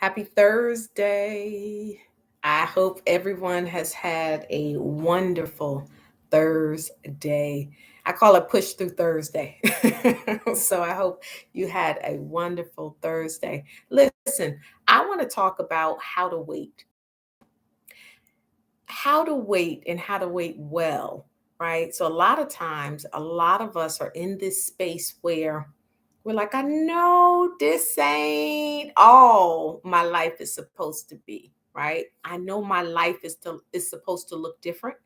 Happy Thursday. I hope everyone has had a wonderful Thursday. I call it Push Through Thursday. So I hope you had a wonderful Thursday. Listen, I want to talk about how to wait and how to wait well, right? So a lot of times, a lot of us are in this space where we're like, I know this ain't all my life is supposed to be, right? I know my life is supposed to look different,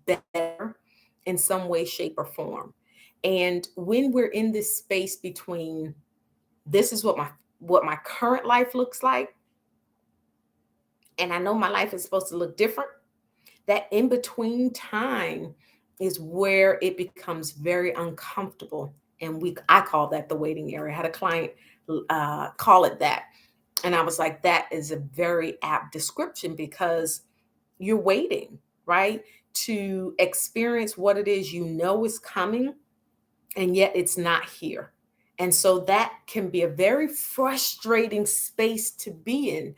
better in some way, shape, or form. And when we're in this space between this is what my current life looks like, and I know my life is supposed to look different, that in between time is where it becomes very uncomfortable. And I call that the waiting area. I had a client call it that. And I was like, that is a very apt description because you're waiting, right? To experience what it is you know is coming, and yet it's not here. And so that can be a very frustrating space to be in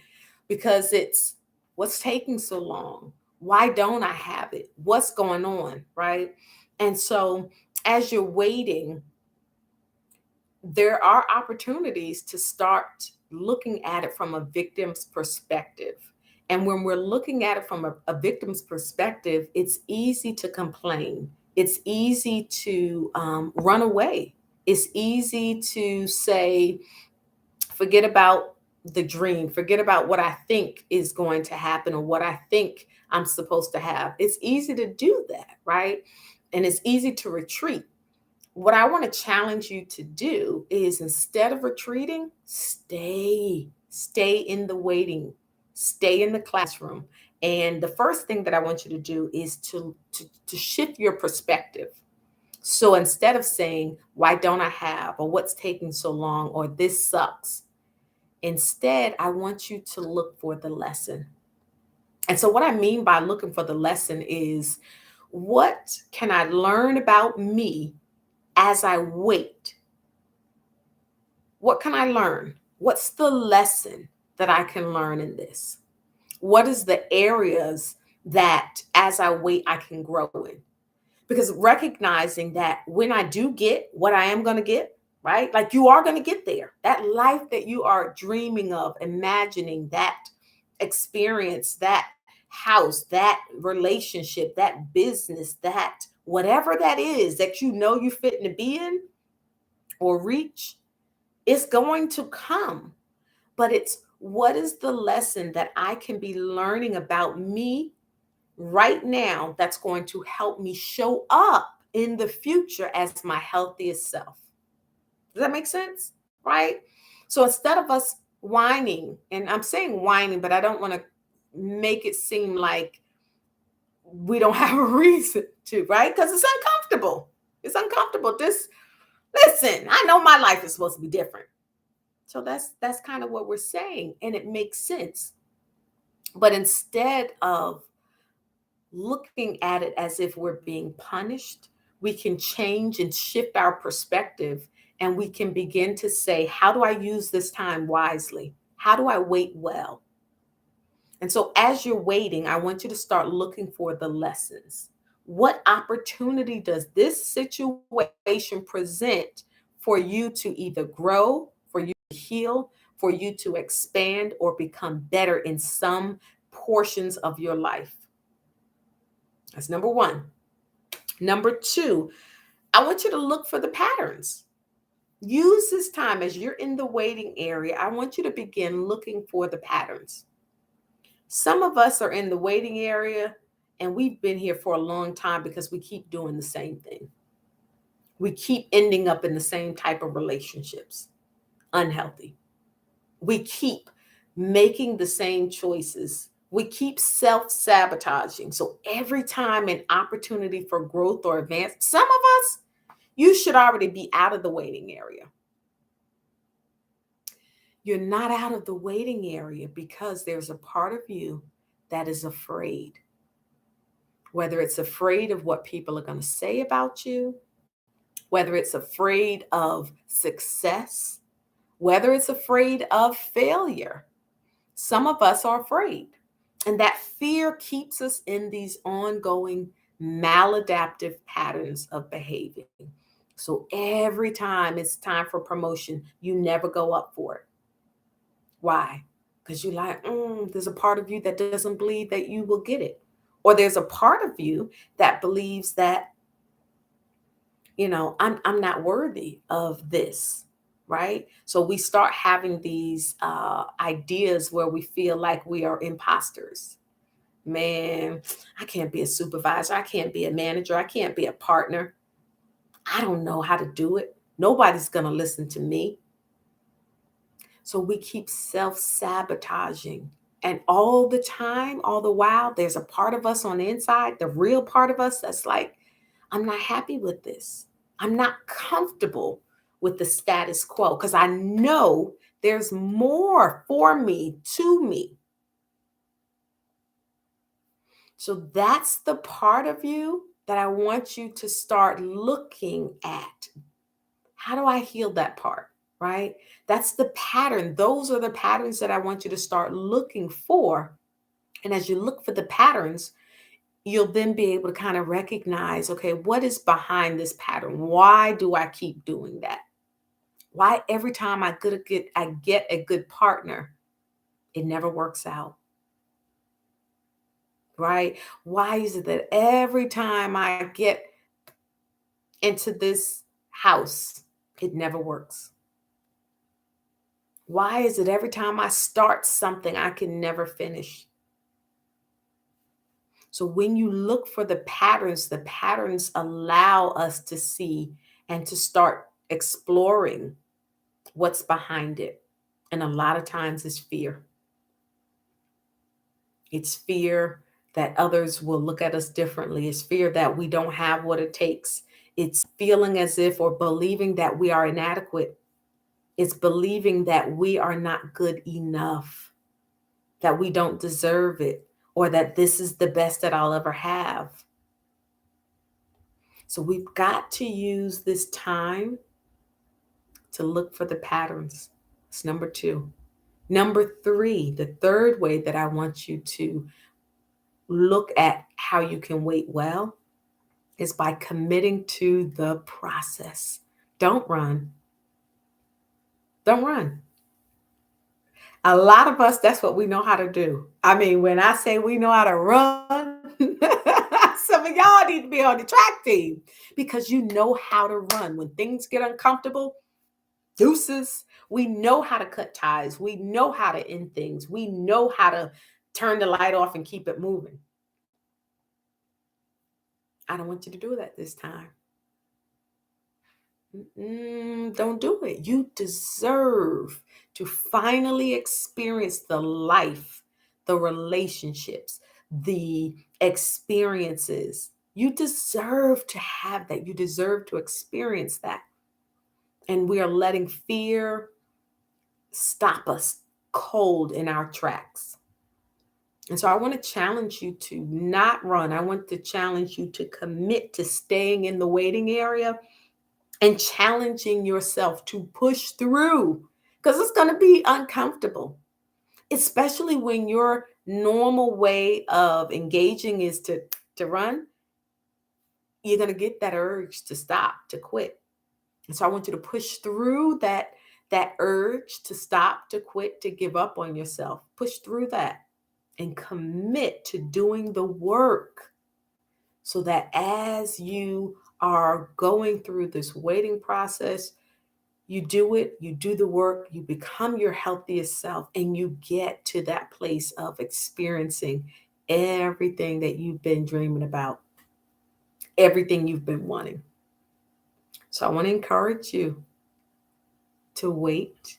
because it's what's taking so long? Why don't I have it? What's going on? Right. And so as you're waiting, there are opportunities to start looking at it from a victim's perspective. And when we're looking at it from a victim's perspective, it's easy to complain. It's easy to run away. It's easy to say, forget about the dream, forget about what I think is going to happen or what I think I'm supposed to have. It's easy to do that, right? And it's easy to retreat. What I want to challenge you to do is instead of retreating, stay in the waiting, stay in the classroom. And the first thing that I want you to do is to shift your perspective. So instead of saying, why don't I have, or what's taking so long, or this sucks, instead, I want you to look for the lesson. And so, what I mean by looking for the lesson is what can I learn about me as I wait? What can I learn? What's the lesson that I can learn in this? What is the areas that as I wait, I can grow in? Because recognizing that when I do get what I am going to get, right? Like you are going to get there. That life that you are dreaming of, imagining that experience, that house, that relationship, that business, that whatever that is that you know you fit to be in or reach, it's going to come. But it's what is the lesson that I can be learning about me right now that's going to help me show up in the future as my healthiest self. Does that make sense? Right? So instead of us whining, and I'm saying whining, but I don't want to make it seem like we don't have a reason to, right? Because it's uncomfortable. It's uncomfortable. Just listen, I know my life is supposed to be different. So that's kind of what we're saying. And it makes sense. But instead of looking at it as if we're being punished, we can change and shift our perspective and we can begin to say, how do I use this time wisely? How do I wait well? And so, as you're waiting, I want you to start looking for the lessons. What opportunity does this situation present for you to either grow, for you to heal, for you to expand, or become better in some portions of your life? That's number one. Number two, I want you to look for the patterns. Use this time as you're in the waiting area. I want you to begin looking for the patterns. Some of us are in the waiting area and we've been here for a long time because we keep doing the same thing. We keep ending up in the same type of relationships, unhealthy. We keep making the same choices. We keep self sabotaging. So every time an opportunity for growth or advance, some of us, you should already be out of the waiting area. You're not out of the waiting area because there's a part of you that is afraid. Whether it's afraid of what people are going to say about you, whether it's afraid of success, whether it's afraid of failure. Some of us are afraid, and that fear keeps us in these ongoing maladaptive patterns of behavior. So every time it's time for promotion, you never go up for it. Why? Because you're like, there's a part of you that doesn't believe that you will get it. Or there's a part of you that believes that, I'm not worthy of this, right? So we start having these ideas where we feel like we are imposters. Man, I can't be a supervisor. I can't be a manager. I can't be a partner. I don't know how to do it. Nobody's going to listen to me. So we keep self sabotaging. And all the time, all the while, there's a part of us on the inside, the real part of us that's like, I'm not happy with this. I'm not comfortable with the status quo because I know there's more for me, to me. So that's the part of you that I want you to start looking at. How do I heal that part? Right? That's the pattern. Those are the patterns that I want you to start looking for. And as you look for the patterns, you'll then be able to kind of recognize, okay, what is behind this pattern? Why do I keep doing that? Why every time I get a good partner, it never works out? Right? Why is it that every time I get into this house, it never works? Why is it every time I start something, I can never finish? So when you look for the patterns allow us to see and to start exploring what's behind it. And a lot of times it's fear. It's fear that others will look at us differently. It's fear that we don't have what it takes. It's feeling as if or believing that we are inadequate. It's believing that we are not good enough, that we don't deserve it, or that this is the best that I'll ever have. So we've got to use this time to look for the patterns. It's number two. Number three, the third way that I want you to look at how you can wait well is by committing to the process. Don't run. Don't run. A lot of us, that's what we know how to do. I mean, when I say we know how to run, some of y'all need to be on the track team because you know how to run. When things get uncomfortable, deuces, we know how to cut ties. We know how to end things. We know how to turn the light off and keep it moving. I don't want you to do that this time. Don't do it. You deserve to finally experience the life, the relationships, the experiences. You deserve to have that. You deserve to experience that. And we are letting fear stop us cold in our tracks. And so I want to challenge you to not run. I want to challenge you to commit to staying in the waiting area and challenging yourself to push through because it's going to be uncomfortable, especially when your normal way of engaging is to run. You're going to get that urge to stop, to quit. And so I want you to push through that urge to stop, to quit, to give up on yourself. Push through that and commit to doing the work so that as you are going through this waiting process, you do it, you do the work, you become your healthiest self, and you get to that place of experiencing everything that you've been dreaming about, everything you've been wanting. So I want to encourage you to wait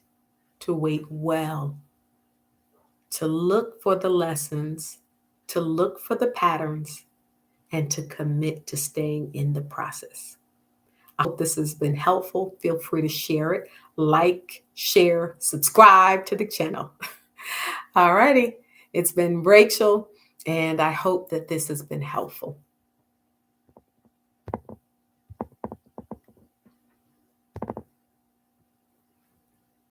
well, to look for the lessons, to look for the patterns, and to commit to staying in the process. I hope this has been helpful. Feel free to share it, like, share, subscribe to the channel. All righty. It's been Rachel, and I hope that this has been helpful.